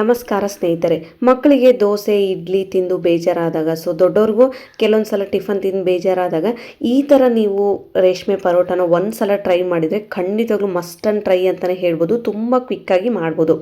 ನಮಸ್ಕಾರ ಸ್ನೇಹಿತರೆ. ಮಕ್ಕಳಿಗೆ ದೋಸೆ ಇಡ್ಲಿ ತಿಂದು ಬೇಜಾರಾದಾಗ, ದೊಡ್ಡವ್ರಿಗೂ ಕೆಲವೊಂದು ಸಲ ಟಿಫನ್ ತಿಂದು ಬೇಜಾರಾದಾಗ ಈ ಥರ ನೀವು ರೇಷ್ಮೆ ಪರೋಟನ ಒಂದು ಸಲ ಟ್ರೈ ಮಾಡಿದರೆ ಖಂಡಿತವಾಗ್ಲೂ ಮಸ್ಟ್ ಆ್ಯಂಡ್ ಟ್ರೈ ಅಂತಲೇ ಹೇಳ್ಬೋದು. ತುಂಬ ಕ್ವಿಕ್ಕಾಗಿ ಮಾಡ್ಬೋದು.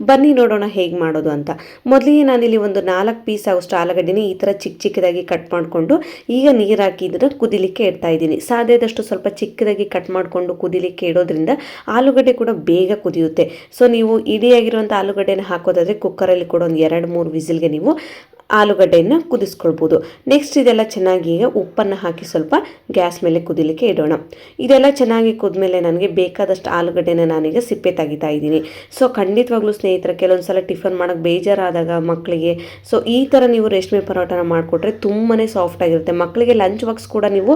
ಬನ್ನಿ ನೋಡೋಣ ಹೇಗೆ ಮಾಡೋದು ಅಂತ. ಮೊದಲಿಗೆ ನಾನಿಲ್ಲಿ ಒಂದು 4 ಪೀಸ್ ಆಗೋಷ್ಟು ಆಲೂಗಡ್ಡೆನ ಈ ಥರ ಚಿಕ್ಕ ಚಿಕ್ಕದಾಗಿ ಕಟ್ ಮಾಡಿಕೊಂಡು ಈಗ ನೀರು ಹಾಕಿ ಇದನ್ನು ಕುದಿಲಿಕ್ಕೆ ಇಡ್ತಾ ಇದ್ದೀನಿ. ಸಾಧ್ಯದಷ್ಟು ಸ್ವಲ್ಪ ಚಿಕ್ಕದಾಗಿ ಕಟ್ ಮಾಡಿಕೊಂಡು ಕುದಿಲಿಕ್ಕೆ ಇಡೋದ್ರಿಂದ ಆಲೂಗಡ್ಡೆ ಕೂಡ ಬೇಗ ಕುದಿಯುತ್ತೆ. ಸೊ ನೀವು ಇಡಿಯಾಗಿರುವಂಥ ಆಲೂಗಡ್ಡೆನ ಹಾಕೋದಾದರೆ ಕುಕ್ಕರಲ್ಲಿ ಕೂಡ ಒಂದು 2-3 ವಿಸಿಲ್ಗೆ ನೀವು ಆಲೂಗಡ್ಡೆಯನ್ನು ಕುದಿಸ್ಕೊಳ್ಬೋದು. ನೆಕ್ಸ್ಟ್ ಇದೆಲ್ಲ ಚೆನ್ನಾಗಿ ಈಗ ಉಪ್ಪನ್ನು ಹಾಕಿ ಸ್ವಲ್ಪ ಗ್ಯಾಸ್ ಮೇಲೆ ಕುದಿಲಿಕ್ಕೆ ಇಡೋಣ. ಇದೆಲ್ಲ ಚೆನ್ನಾಗಿ ಕುದ್ಮೇಲೆ ನನಗೆ ಬೇಕಾದಷ್ಟು ಆಲೂಗಡ್ಡೆನ ನಾನೀಗ ಸಿಪ್ಪೆ ತೆಗಿತಾ ಇದ್ದೀನಿ. ಸೊ ಖಂಡಿತವಾಗ್ಲೂ ಸ್ನೇಹಿತರೆ, ಕೆಲವೊಂದು ಸಲ ಟಿಫನ್ ಮಾಡೋಕ್ಕೆ ಬೇಜಾರಾದಾಗ ಮಕ್ಕಳಿಗೆ ಈ ಥರ ನೀವು ರೇಷ್ಮೆ ಪರೋಟನ ಮಾಡಿಕೊಟ್ರೆ ತುಂಬಾ ಸಾಫ್ಟಾಗಿರುತ್ತೆ. ಮಕ್ಕಳಿಗೆ ಲಂಚ್ ಬಾಕ್ಸ್ ಕೂಡ ನೀವು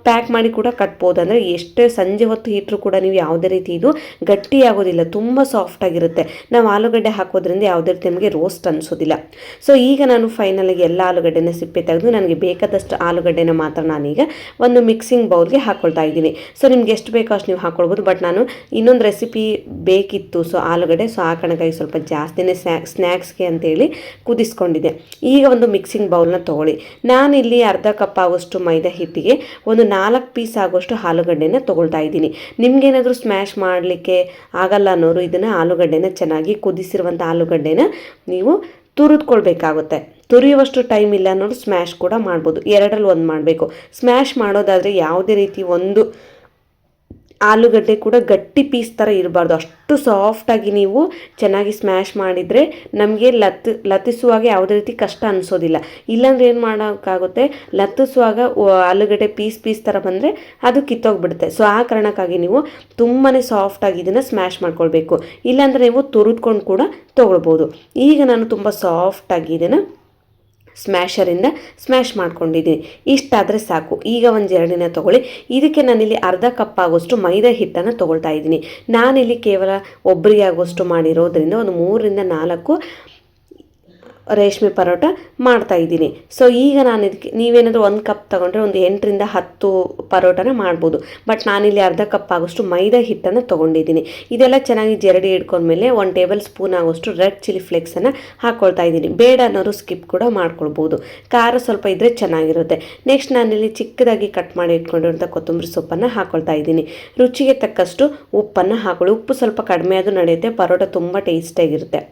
ಪ್ಯಾಕ್ ಮಾಡಿ ಕೂಡ ಕಟ್ಬೋದು. ಅಂದರೆ ಎಷ್ಟೇ ಸಂಜೆ ಹೊತ್ತು ಇಟ್ಟರೂ ಕೂಡ ನೀವು ಯಾವುದೇ ರೀತಿ ಇದು ಗಟ್ಟಿ ಆಗೋದಿಲ್ಲ, ತುಂಬ ಸಾಫ್ಟಾಗಿರುತ್ತೆ. ನಾವು ಆಲೂಗಡ್ಡೆ ಹಾಕೋದ್ರಿಂದ ಯಾವುದೇ ರೀತಿ ನಮಗೆ ರೋಸ್ಟ್ ಅನಿಸೋದಿಲ್ಲ. ಸೊ ಈಗ ನಾನು ಫೈನಲಾಗಿ ಎಲ್ಲ ಆಲೂಗಡ್ಡೆನ ಸಿಪ್ಪೆ ತೆಗೆದು ನನಗೆ ಬೇಕಾದಷ್ಟು ಆಲೂಗಡ್ಡೆನ ಮಾತ್ರ ನಾನೀಗ ಒಂದು ಮಿಕ್ಸಿಂಗ್ ಬೌಲ್ಗೆ ಹಾಕ್ಕೊಳ್ತಾ ಇದ್ದೀನಿ. ಸೊ ನಿಮ್ಗೆ ಎಷ್ಟು ಬೇಕೋ ಅಷ್ಟು ನೀವು ಹಾಕ್ಕೊಳ್ಬೋದು. ಬಟ್ ನಾನು ಇನ್ನೊಂದು ರೆಸಿಪಿ ಬೇಕಿತ್ತು, ಆಲೂಗಡ್ಡೆ, ಆ ಕಾರಣಕ್ಕಾಗಿ ಸ್ವಲ್ಪ ಜಾಸ್ತಿನೇ ಸ್ನ್ಯಾಕ್ಸ್ಗೆ ಅಂತೇಳಿ ಕುದಿಸ್ಕೊಂಡಿದ್ದೆ. ಈಗ ಒಂದು ಮಿಕ್ಸಿಂಗ್ ಬೌಲ್ನ ತೊಗೊಳ್ಳಿ. ನಾನಿಲ್ಲಿ ಅರ್ಧ ಕಪ್ ಆಗೋಷ್ಟು ಮೈದಾ ಹಿಟ್ಟಿಗೆ ಒಂದು 4 ಪೀಸ್ ಆಗೋಷ್ಟು ಆಲೂಗಡ್ಡೆನ ತೊಗೊಳ್ತಾ ಇದ್ದೀನಿ. ನಿಮ್ಗೇನಾದರೂ ಸ್ಮ್ಯಾಶ್ ಮಾಡಲಿಕ್ಕೆ ಆಗಲ್ಲ ಅನ್ನೋರು ಇದನ್ನು ಆಲೂಗಡ್ಡೆನ ಚೆನ್ನಾಗಿ ಕುದಿಸಿರುವಂಥ ಆಲೂಗಡ್ಡೆನ ನೀವು ತುರಿದ್ಕೊಳ್ಬೇಕಾಗುತ್ತೆ. ತುರಿಯುವಷ್ಟು ಟೈಮ್ ಇಲ್ಲ ಅನ್ನೋರು ಸ್ಮ್ಯಾಶ್ ಕೂಡ ಮಾಡ್ಬೋದು. 2ರಲ್ಲಿ 1 ಮಾಡಬೇಕು. ಸ್ಮ್ಯಾಶ್ ಮಾಡೋದಾದರೆ ಯಾವುದೇ ರೀತಿ ಒಂದು ಆಲೂಗಡ್ಡೆ ಕೂಡ ಗಟ್ಟಿ ಪೀಸ್ ಥರ ಇರಬಾರ್ದು. ಅಷ್ಟು ಸಾಫ್ಟಾಗಿ ನೀವು ಚೆನ್ನಾಗಿ ಸ್ಮ್ಯಾಶ್ ಮಾಡಿದರೆ ನಮಗೆ ಲತ್ತಿಸುವಾಗ ಯಾವುದೇ ರೀತಿ ಕಷ್ಟ ಅನಿಸೋದಿಲ್ಲ. ಇಲ್ಲಾಂದ್ರೆ ಏನು ಮಾಡೋಕ್ಕಾಗುತ್ತೆ, ಲತ್ತಿಸುವಾಗ ಆಲೂಗಡ್ಡೆ ಪೀಸ್ ಥರ ಬಂದರೆ ಅದು ಕಿತ್ತೋಗ್ಬಿಡುತ್ತೆ. ಸೊ ಆ ಕಾರಣಕ್ಕಾಗಿ ನೀವು ತುಂಬಾ ಸಾಫ್ಟಾಗಿ ಇದನ್ನು ಸ್ಮ್ಯಾಶ್ ಮಾಡ್ಕೊಳ್ಬೇಕು. ಇಲ್ಲಾಂದರೆ ನೀವು ತುರಿದ್ಕೊಂಡು ಕೂಡ ತೊಗೊಳ್ಬೋದು. ಈಗ ನಾನು ತುಂಬ ಸಾಫ್ಟಾಗಿ ಇದನ್ನು ಸ್ಮ್ಯಾಶರಿಂದ ಸ್ಮ್ಯಾಶ್ ಮಾಡ್ಕೊಂಡಿದ್ದೀನಿ. ಇಷ್ಟಾದರೆ ಸಾಕು. ಈಗ ಒಂದು ಜರಡಿನ ತೊಗೊಳ್ಳಿ. ಇದಕ್ಕೆ ನಾನಿಲ್ಲಿ ಅರ್ಧ ಕಪ್ ಆಗೋಷ್ಟು ಮೈದಾ ಹಿಟ್ಟನ್ನು ತೊಗೊಳ್ತಾ ಇದ್ದೀನಿ. ನಾನಿಲ್ಲಿ ಕೇವಲ ಒಬ್ಬರಿಗೆ ಆಗೋಷ್ಟು ಮಾಡಿರೋದ್ರಿಂದ ಒಂದು 3-4 ರೇಷ್ಮೆ ಪರೋಟ ಮಾಡ್ತಾ ಇದ್ದೀನಿ. ಸೊ ಈಗ ನಾನು ಇದಕ್ಕೆ ನೀವೇನಾದರೂ 1 ಕಪ್ ತೊಗೊಂಡ್ರೆ ಒಂದು 8-10 ಪರೋಟನ ಮಾಡ್ಬೋದು. ಬಟ್ ನಾನಿಲ್ಲಿ ಅರ್ಧ ಕಪ್ ಆಗೋಷ್ಟು ಮೈದಾ ಹಿಟ್ಟನ್ನು ತೊಗೊಂಡಿದ್ದೀನಿ. ಇದೆಲ್ಲ ಚೆನ್ನಾಗಿ ಜರಡಿ ಹಿಡ್ಕೊಂಡ್ಮೇಲೆ 1 ಟೇಬಲ್ ಸ್ಪೂನ್ ಆಗೋಷ್ಟು ರೆಡ್ ಚಿಲ್ಲಿ ಫ್ಲೇಕ್ಸನ್ನು ಹಾಕ್ಕೊಳ್ತಾ ಇದ್ದೀನಿ. ಬೇಡ ಅನ್ನೋರು ಸ್ಕಿಪ್ ಕೂಡ ಮಾಡ್ಕೊಳ್ಬೋದು. ಖಾರ ಸ್ವಲ್ಪ ಇದ್ದರೆ ಚೆನ್ನಾಗಿರುತ್ತೆ. ನೆಕ್ಸ್ಟ್ ನಾನಿಲ್ಲಿ ಚಿಕ್ಕದಾಗಿ ಕಟ್ ಮಾಡಿ ಇಟ್ಕೊಂಡಿರುವಂಥ ಕೊತ್ತಂಬರಿ ಸೊಪ್ಪನ್ನು ಹಾಕ್ಕೊಳ್ತಾ ಇದ್ದೀನಿ. ರುಚಿಗೆ ತಕ್ಕಷ್ಟು ಉಪ್ಪನ್ನು ಹಾಕೊಳ್ಳಿ. ಉಪ್ಪು ಸ್ವಲ್ಪ ಕಡಿಮೆ ಆದರೂ ನಡೆಯುತ್ತೆ, ಪರೋಟ ತುಂಬ ಟೇಸ್ಟಿಯಾಗಿರುತ್ತೆ.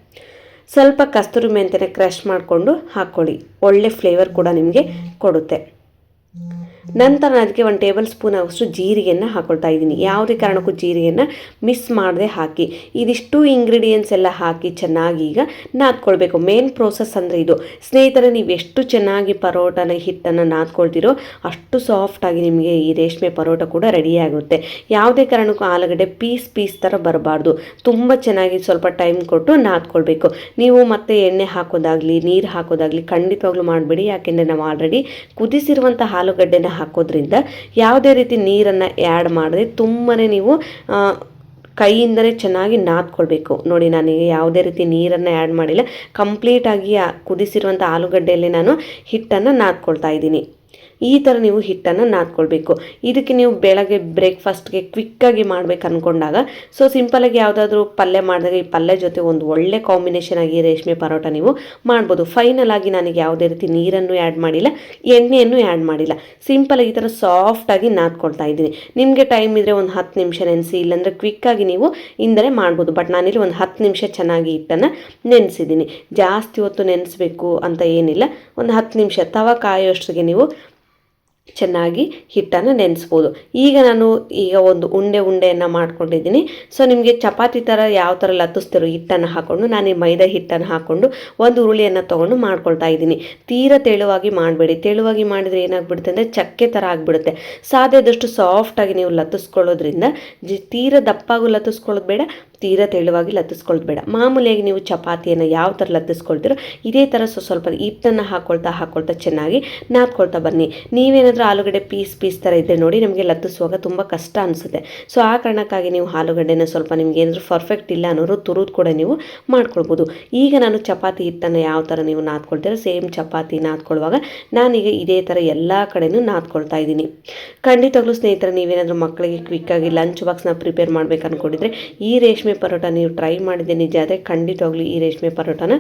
ಸ್ವಲ್ಪ ಕಸ್ತೂರಿ ಮೆಂತ್ಯನ ಕ್ರಷ್ ಮಾಡಿಕೊಂಡು ಹಾಕ್ಕೊಳ್ಳಿ. ಒಳ್ಳೆ ಫ್ಲೇವರ್ ಕೂಡ ನಿಮಗೆ ಕೊಡುತ್ತೆ. ನಂತರ ಅದಕ್ಕೆ 1 ಟೇಬಲ್ ಸ್ಪೂನ್ ಆಗೋಷ್ಟು ಜೀರಿಗೆಯನ್ನು ಹಾಕ್ಕೊಳ್ತಾ ಇದ್ದೀನಿ. ಯಾವುದೇ ಕಾರಣಕ್ಕೂ ಜೀರಿಗೆಯನ್ನು ಮಿಸ್ ಮಾಡದೆ ಹಾಕಿ. ಇದಿಷ್ಟು ಇಂಗ್ರೀಡಿಯೆಂಟ್ಸ್ ಎಲ್ಲ ಹಾಕಿ ಚೆನ್ನಾಗಿ ಈಗ ನಾದ್ಕೊಳ್ಬೇಕು. ಮೇನ್ ಪ್ರೋಸೆಸ್ ಅಂದರೆ ಇದು ಸ್ನೇಹಿತರೆ. ನೀವು ಎಷ್ಟು ಚೆನ್ನಾಗಿ ಪರೋಟನ ಹಿಟ್ಟನ್ನು ನಾದ್ಕೊಳ್ತೀರೋ ಅಷ್ಟು ಸಾಫ್ಟಾಗಿ ನಿಮಗೆ ಈ ರೇಷ್ಮೆ ಪರೋಟ ಕೂಡ ರೆಡಿಯಾಗುತ್ತೆ. ಯಾವುದೇ ಕಾರಣಕ್ಕೂ ಆಲೂಗಡ್ಡೆ ಪೀಸ್ ಥರ ಬರಬಾರ್ದು. ತುಂಬ ಚೆನ್ನಾಗಿ ಸ್ವಲ್ಪ ಟೈಮ್ ಕೊಟ್ಟು ನಾದ್ಕೊಳ್ಬೇಕು. ನೀವು ಮತ್ತೆ ಎಣ್ಣೆ ಹಾಕೋದಾಗಲಿ ನೀರು ಹಾಕೋದಾಗಲಿ ಖಂಡಿತವಾಗ್ಲೂ ಮಾಡಬೇಡಿ. ಯಾಕೆಂದರೆ ನಾವು ಆಲ್ರೆಡಿ ಕುದಿಸಿರುವಂಥ ಆಲೂಗಡ್ಡೆನ ಹಾಕೋದ್ರಿಂದ ಯಾವುದೇ ರೀತಿ ನೀರನ್ನು ಆ್ಯಡ್ ಮಾಡದೆ ತುಂಬಾ ನೀವು ಕೈಯಿಂದನೇ ಚೆನ್ನಾಗಿ ನಾದ್ಕೊಳ್ಬೇಕು. ನೋಡಿ, ನನಗೆ ಯಾವುದೇ ರೀತಿ ನೀರನ್ನು ಆ್ಯಡ್ ಮಾಡಿಲ್ಲ. ಕಂಪ್ಲೀಟಾಗಿ ಕುದಿಸಿರುವಂಥ ಆಲೂಗಡ್ಡೆಯಲ್ಲಿ ನಾನು ಹಿಟ್ಟನ್ನು ನಾದ್ಕೊಳ್ತಾ ಇದ್ದೀನಿ. ಈ ಥರ ನೀವು ಹಿಟ್ಟನ್ನು ನಾದ್ಕೊಳ್ಬೇಕು. ಇದಕ್ಕೆ ನೀವು ಬೆಳಗ್ಗೆ ಬ್ರೇಕ್ಫಾಸ್ಟ್ಗೆ ಕ್ವಿಕ್ಕಾಗಿ ಮಾಡ್ಬೇಕು ಅಂದ್ಕೊಂಡಾಗ ಸಿಂಪಲಾಗಿ ಯಾವುದಾದ್ರೂ ಪಲ್ಯ ಮಾಡಿದಾಗ ಈ ಪಲ್ಯ ಜೊತೆ ಒಂದು ಒಳ್ಳೆ ಕಾಂಬಿನೇಷನ್ ಆಗಿ ರೇಷ್ಮೆ ಪರೋಟ ನೀವು ಮಾಡ್ಬೋದು. ಫೈನಲ್ ಆಗಿ ನನಗೆ ಯಾವುದೇ ರೀತಿ ನೀರನ್ನು ಆ್ಯಡ್ ಮಾಡಿಲ್ಲ, ಎಣ್ಣೆಯನ್ನು ಆ್ಯಡ್ ಮಾಡಿಲ್ಲ. ಸಿಂಪಲಾಗಿ ಈ ಥರ ಸಾಫ್ಟಾಗಿ ನಾದ್ಕೊಳ್ತಾ ಇದ್ದೀನಿ. ನಿಮಗೆ ಟೈಮ್ ಇದ್ದರೆ ಒಂದು 10 ನಿಮಿಷ ನೆನೆಸಿ, ಇಲ್ಲಾಂದರೆ ಕ್ವಿಕ್ಕಾಗಿ ನೀವು ಇಂದರೆ ಮಾಡ್ಬೋದು. ಬಟ್ ನಾನಿಲ್ಲಿ ಒಂದು 10 ನಿಮಿಷ ಚೆನ್ನಾಗಿ ಹಿಟ್ಟನ್ನು ನೆನೆಸಿದ್ದೀನಿ. ಜಾಸ್ತಿ ಹೊತ್ತು ನೆನೆಸಬೇಕು ಅಂತ ಏನಿಲ್ಲ. ಒಂದು 10 ನಿಮಿಷ ತವ ಕಾಯೋಷ್ಟಿಗೆ ನೀವು ಚೆನ್ನಾಗಿ ಹಿಟ್ಟನ್ನು ನೆನೆಸ್ಬೋದು. ಈಗ ನಾನು ಒಂದು ಉಂಡೆಯನ್ನು ಮಾಡ್ಕೊಂಡಿದ್ದೀನಿ. ಸೊ ನಿಮಗೆ ಚಪಾತಿ ಥರ ಯಾವ ಥರ ಲತ್ತಿಸ್ತಿರೋ ಹಿಟ್ಟನ್ನು ಹಾಕ್ಕೊಂಡು ನಾನು ಈ ಮೈದಾ ಹಿಟ್ಟನ್ನು ಹಾಕ್ಕೊಂಡು ಒಂದು ಉರುಳಿಯನ್ನು ತೊಗೊಂಡು ಮಾಡ್ಕೊಳ್ತಾ ಇದ್ದೀನಿ. ತೀರಾ ತೆಳುವಾಗಿ ಮಾಡಬೇಡಿ. ತೆಳುವಾಗಿ ಮಾಡಿದರೆ ಏನಾಗ್ಬಿಡುತ್ತೆ ಅಂದರೆ ಚಕ್ಕೆ ಥರ ಆಗಿಬಿಡುತ್ತೆ. ಸಾಧ್ಯದಷ್ಟು ಸಾಫ್ಟಾಗಿ ನೀವು ಲತ್ತಿಸ್ಕೊಳ್ಳೋದ್ರಿಂದ ತೀರಾ ದಪ್ಪಾಗೂ ಲತ್ತಿಸ್ಕೊಳ್ಳೋದು ಬೇಡ, ತೀರಾ ತೆಳುವಾಗಿ ಲತ್ತಿಸ್ಕೊಳ್ಳೋದು ಬೇಡ. ಮಾಮೂಲಿಯಾಗಿ ನೀವು ಚಪಾತಿಯನ್ನು ಯಾವ ಥರ ಲತ್ತಿಸ್ಕೊಳ್ತೀರೋ ಇದೇ ಥರ ಸ್ವಲ್ಪ ಹಿಟ್ಟನ್ನು ಹಾಕ್ಕೊಳ್ತಾ ಚೆನ್ನಾಗಿ ನಾದ್ಕೊಳ್ತಾ ಬನ್ನಿ. ನೀವೇನಾದರೂ ಆಲೂಗಡ್ಡೆ ಪೀಸ್ ಥರ ಇದ್ದರೆ ನೋಡಿ, ನಮಗೆ ಲತ್ತಿಸುವಾಗ ತುಂಬ ಕಷ್ಟ ಅನಿಸುತ್ತೆ. ಸೊ ಆ ಕಾರಣಕ್ಕಾಗಿ ನೀವು ಆಲೂಗಡ್ಡೆನ ಸ್ವಲ್ಪ ನಿಮ್ಗೆ ಏನಾದರೂ ಪರ್ಫೆಕ್ಟ್ ಇಲ್ಲ ಅನ್ನೋರು ತುರಿದು ಕೂಡ ನೀವು ಮಾಡ್ಕೊಳ್ಬೋದು. ಈಗ ನಾನು ಚಪಾತಿ ಹಿಟ್ಟನ್ನು ಯಾವ ಥರ ನೀವು ನಾದ್ಕೊಳ್ತೀರೋ ಸೇಮ್ ಚಪಾತಿ ನಾದ್ಕೊಳ್ಳುವಾಗ ನಾನೀಗ ಇದೇ ಥರ ಎಲ್ಲ ಕಡೆನೂ ನಾದ್ಕೊಳ್ತಾ ಇದ್ದೀನಿ. ಖಂಡಿತವಾಗ್ಲೂ ಸ್ನೇಹಿತರೆ, ನೀವೇನಾದರೂ ಮಕ್ಕಳಿಗೆ ಕ್ವಿಕ್ಕಾಗಿ ಲಂಚ್ ಬಾಕ್ಸ್ನ ಪ್ರಿಪೇರ್ ಮಾಡಬೇಕು ಅಂದ್ಕೊಂಡಿದ್ರೆ ಈ ರೇಷ್ಮೆ ರೇಷ್ಮೆ ಪರೋಟ ನೀವು ಟ್ರೈ ಮಾಡಿದೆ ನಿಜ ಆದರೆ ಖಂಡಿತವಾಗ್ಲೂ ಈ ರೇಷ್ಮೆ ಪರೋಟನ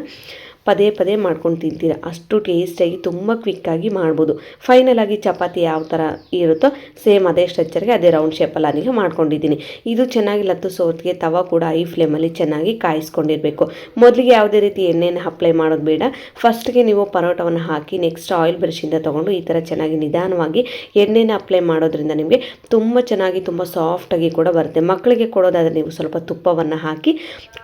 ಪದೇ ಪದೇ ಮಾಡ್ಕೊಂಡು ತಿಂತೀರ. ಅಷ್ಟು ಟೇಸ್ಟಾಗಿ ತುಂಬ ಕ್ವಿಕ್ಕಾಗಿ ಮಾಡ್ಬೋದು. ಫೈನಲ್ ಆಗಿ ಚಪಾತಿ ಯಾವ ಥರ ಇರುತ್ತೋ ಸೇಮ್ ಅದೇ ಸ್ಟ್ರಕ್ಚರ್ಗೆ ಅದೇ ರೌಂಡ್ ಶೇಪಲ್ಲಿ ನಾನೀಗ ಮಾಡ್ಕೊಂಡಿದ್ದೀನಿ. ಇದು ಚೆನ್ನಾಗಿ ಲತ್ತಿಸೋತ್ತಿಗೆ ತವ ಕೂಡ ಐ ಫ್ಲೇಮಲ್ಲಿ ಚೆನ್ನಾಗಿ ಕಾಯಿಸ್ಕೊಂಡಿರಬೇಕು. ಮೊದಲಿಗೆ ಯಾವುದೇ ರೀತಿ ಎಣ್ಣೆನ ಅಪ್ಲೈ ಮಾಡೋದು ಬೇಡ. ಫಸ್ಟ್ಗೆ ನೀವು ಪರೋಟವನ್ನು ಹಾಕಿ ನೆಕ್ಸ್ಟ್ ಆಯಿಲ್ ಬ್ರಷಿಂದ ತೊಗೊಂಡು ಈ ಥರ ಚೆನ್ನಾಗಿ ನಿಧಾನವಾಗಿ ಎಣ್ಣೆನ ಅಪ್ಲೈ ಮಾಡೋದ್ರಿಂದ ನಿಮಗೆ ತುಂಬ ಚೆನ್ನಾಗಿ ತುಂಬ ಸಾಫ್ಟಾಗಿ ಕೂಡ ಬರುತ್ತೆ. ಮಕ್ಕಳಿಗೆ ಕೊಡೋದಾದರೆ ನೀವು ಸ್ವಲ್ಪ ತುಪ್ಪವನ್ನು ಹಾಕಿ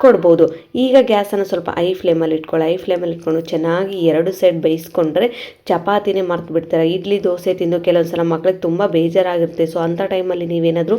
ಕೊಡ್ಬೋದು. ಈಗ ಗ್ಯಾಸನ್ನು ಸ್ವಲ್ಪ ಐ ಫ್ಲೇಮಲ್ಲಿ ಇಟ್ಕೊಂಡು ಚೆನ್ನಾಗಿ 2 ಸೈಡ್ ಬೇಯಿಸ್ಕೊಂಡ್ರೆ ಚಪಾತಿನೇ ಮರ್ತು ಬಿಡ್ತಾರೆ. ಇಡ್ಲಿ ದೋಸೆ ತಿಂದು ಕೆಲವೊಂದು ಸಲ ಮಕ್ಕಳಿಗೆ ತುಂಬ ಬೇಜಾರಾಗಿರುತ್ತೆ. ಸೊ ಅಂಥ ಟೈಮಲ್ಲಿ ನೀವೇನಾದರೂ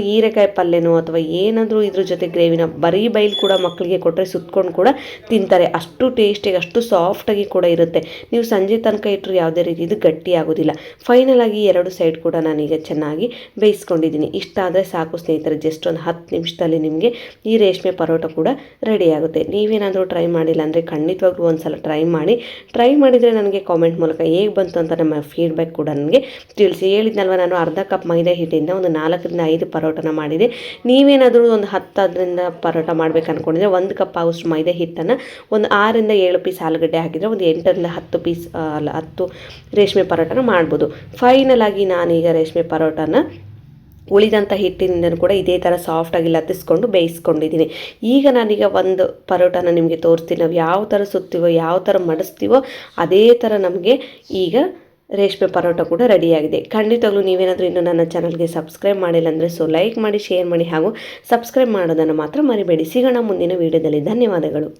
ಹೀರೆಕಾಯಿ ಪಲ್ಯನೋ ಅಥವಾ ಏನಾದರೂ ಇದ್ರ ಜೊತೆ ಗ್ರೇವಿನ ಬರೀ ಬೈಲ್ ಕೂಡ ಮಕ್ಕಳಿಗೆ ಕೊಟ್ಟರೆ ಸುತ್ಕೊಂಡು ಕೂಡ ತಿಂತಾರೆ. ಅಷ್ಟು ಟೇಸ್ಟಿಗೆ ಅಷ್ಟು ಸಾಫ್ಟಾಗಿ ಕೂಡ ಇರುತ್ತೆ. ನೀವು ಸಂಜೆ ತನಕ ಇಟ್ಟರು ಯಾವುದೇ ರೀತಿ ಇದು ಗಟ್ಟಿ ಆಗೋದಿಲ್ಲ. ಫೈನಲ್ ಆಗಿ 2 ಸೈಡ್ ಕೂಡ ನಾನೀಗ ಚೆನ್ನಾಗಿ ಬೇಯಿಸ್ಕೊಂಡಿದ್ದೀನಿ. ಇಷ್ಟ ಆದರೆ ಸಾಕು ಸ್ನೇಹಿತರೆ. ಜಸ್ಟ್ ಒಂದು 10 ನಿಮಿಷದಲ್ಲಿ ನಿಮಗೆ ಈ ರೇಷ್ಮೆ ಪರೋಟ ಕೂಡ ರೆಡಿ ಆಗುತ್ತೆ. ನೀವೇನಾದರೂ ಟ್ರೈ ಮಾಡಿಲ್ಲ ಅಂದರೆ ಖಂಡಿತವಾಗ್ಲೂ ಒಂದು ಸಲ ಟ್ರೈ ಮಾಡಿದರೆ ನನಗೆ ಕಾಮೆಂಟ್ ಮೂಲಕ ಹೇಗೆ ಬಂತು ಅಂತ ನಮ್ಮ ಫೀಡ್ಬ್ಯಾಕ್ ಕೂಡ ನನಗೆ ತಿಳಿಸಿ. ಹೇಳಿದ್ನಲ್ವ, ನಾನು ಅರ್ಧ ಕಪ್ ಮೈದಾ ಹಿಟ್ಟಿಂದ ಒಂದು 4 ರಿಂದ 5 ಪರೋಟನ ಮಾಡಿದೆ. ನೀವೇನಾದರೂ ಒಂದು 10 ಪರೋಟ ಮಾಡಬೇಕು ಅಂದ್ಕೊಂಡಿದ್ರೆ 1 ಕಪ್ ಆಗೋಷ್ಟು ಮೈದಾ ಹಿಟ್ಟನ್ನು ಒಂದು 6 ರಿಂದ 7 ಪೀಸ್ ಆಲೂಗಡ್ಡೆ ಹಾಕಿದರೆ ಒಂದು 8 ರಿಂದ 10 ಪೀಸ್ 10 ರೇಷ್ಮೆ ಪರೋಟನ ಮಾಡ್ಬೋದು. ಫೈನಲ್ ಆಗಿ ನಾನೀಗ ರೇಷ್ಮೆ ಪರೋಟನ ಉಳಿದಂಥ ಹಿಟ್ಟಿನಿಂದ ಕೂಡ ಇದೇ ಥರ ಸಾಫ್ಟಾಗಿ ಲತ್ತಿಸ್ಕೊಂಡು ಬೇಯಿಸ್ಕೊಂಡಿದ್ದೀನಿ. ಈಗ ನಾನೀಗ ಒಂದು ಪರೋಟನ ನಿಮಗೆ ತೋರಿಸ್ತೀನಿ. ನಾವು ಯಾವ ಥರ ಸುತ್ತೀವೋ ಯಾವ ಥರ ಮಡಿಸ್ತೀವೋ ಅದೇ ಥರ ನಮಗೆ ಈಗ ರೇಷ್ಮೆ ಪರೋಟ ಕೂಡ ರೆಡಿಯಾಗಿದೆ. ಖಂಡಿತವಾಗ್ಲೂ ನೀವೇನಾದರೂ ಇನ್ನೂ ನನ್ನ ಚಾನಲ್ಗೆ ಸಬ್ಸ್ಕ್ರೈಬ್ ಮಾಡಿಲ್ಲ ಅಂದರೆ ಲೈಕ್ ಮಾಡಿ, ಶೇರ್ ಮಾಡಿ ಹಾಗೂ ಸಬ್ಸ್ಕ್ರೈಬ್ ಮಾಡೋದನ್ನು ಮಾತ್ರ ಮರಿಬೇಡಿ. ಸಿಗೋಣ ಮುಂದಿನ ವೀಡಿಯೋದಲ್ಲಿ. ಧನ್ಯವಾದಗಳು.